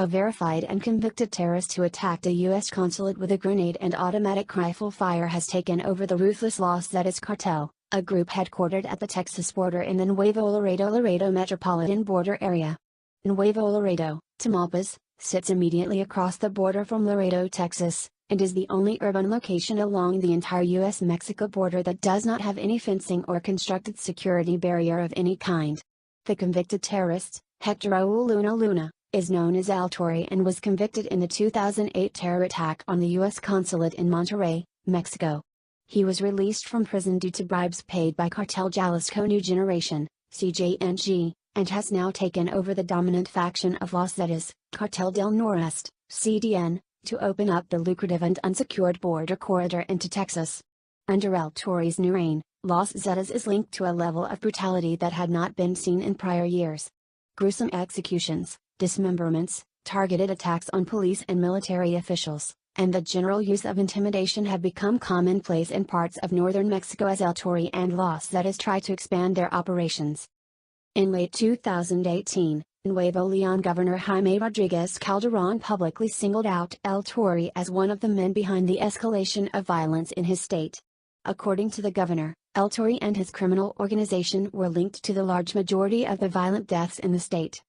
a verified and convicted terrorist who attacked a U.S. consulate with a grenade and automatic rifle fire, has taken over the ruthless Los Zetas cartel, a group headquartered at the Texas border in the Nuevo Laredo metropolitan border area. Nuevo Laredo, Tamaulipas, sits immediately across the border from Laredo, Texas, and is the only urban location along the entire U.S.-Mexico border that does not have any fencing or constructed security barrier of any kind. The convicted terrorist, Hector Raul Luna, is known as El Tori and was convicted in the 2008 terror attack on the U.S. consulate in Monterrey, Mexico. He was released from prison due to bribes paid by Cartel Jalisco New Generation, CJNG, and has now taken over the dominant faction of Los Zetas, Cartel del Noreste, CDN, to open up the lucrative and unsecured border corridor into Texas. Under El Tori's new reign, Los Zetas is linked to a level of brutality that had not been seen in prior years. Gruesome executions, dismemberments, targeted attacks on police and military officials, and the general use of intimidation have become commonplace in parts of northern Mexico as El Tori and Los Zetas try to expand their operations. In late 2018, Nuevo Leon Governor Jaime Rodriguez Calderon publicly singled out El Tori as one of the men behind the escalation of violence in his state. According to the governor, El Tori and his criminal organization were linked to the large majority of the violent deaths in the state.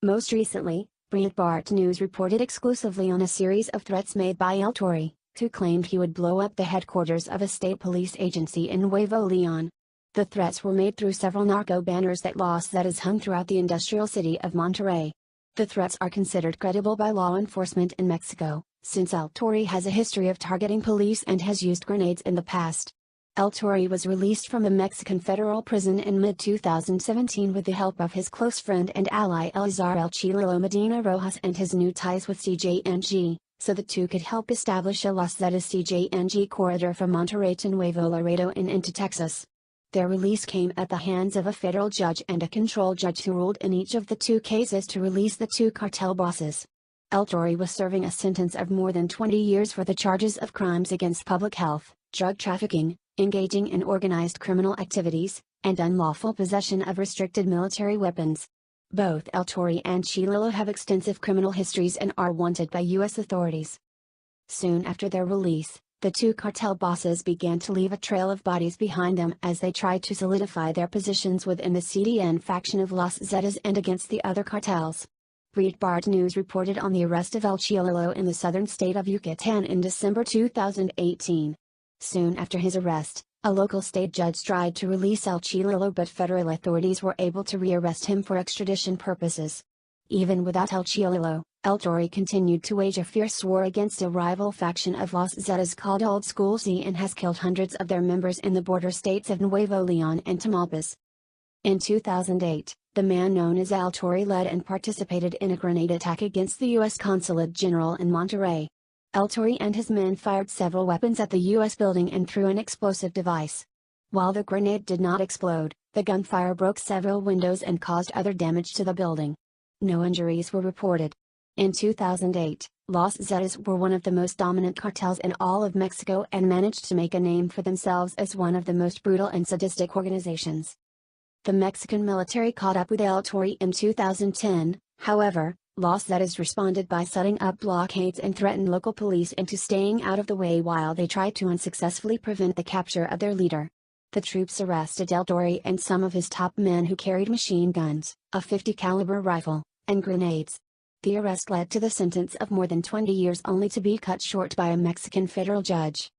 Most recently, Breitbart News reported exclusively on a series of threats made by El Tori, who claimed he would blow up the headquarters of a state police agency in Nuevo Leon. The threats were made through several narco banners that Los Zetas hung throughout the industrial city of Monterrey. The threats are considered credible by law enforcement in Mexico, since El Tori has a history of targeting police and has used grenades in the past. El Tori was released from a Mexican federal prison in mid-2017 with the help of his close friend and ally Eleazar El Chililo Medina Rojas and his new ties with CJNG, so the two could help establish a Los Zetas CJNG corridor from Monterrey to Nuevo Laredo and into Texas. Their release came at the hands of a federal judge and a control judge who ruled in each of the two cases to release the two cartel bosses. El Tori was serving a sentence of more than 20 years for the charges of crimes against public health, drug trafficking, engaging in organized criminal activities, and unlawful possession of restricted military weapons. Both El Tori and Chililo have extensive criminal histories and are wanted by U.S. authorities. Soon after their release, the two cartel bosses began to leave a trail of bodies behind them as they tried to solidify their positions within the CDN faction of Los Zetas and against the other cartels. Breitbart News reported on the arrest of El Chililo in the southern state of Yucatan in December 2018. Soon after his arrest, a local state judge tried to release El Chililo, but federal authorities were able to rearrest him for extradition purposes. Even without El Chililo, El Tori continued to wage a fierce war against a rival faction of Los Zetas called Old School Z and has killed hundreds of their members in the border states of Nuevo Leon and Tamaulipas. In 2008, the man known as El Tori led and participated in a grenade attack against the U.S. Consulate General in Monterrey. El Tori and his men fired several weapons at the U.S. building and threw an explosive device. While the grenade did not explode, the gunfire broke several windows and caused other damage to the building. No injuries were reported. In 2008, Los Zetas were one of the most dominant cartels in all of Mexico and managed to make a name for themselves as one of the most brutal and sadistic organizations. The Mexican military caught up with El Tori in 2010, however. Los Zetas responded by setting up blockades and threatened local police into staying out of the way while they tried to unsuccessfully prevent the capture of their leader. The troops arrested El Tori and some of his top men who carried machine guns, a .50 caliber rifle, and grenades. The arrest led to the sentence of more than 20 years only to be cut short by a Mexican federal judge.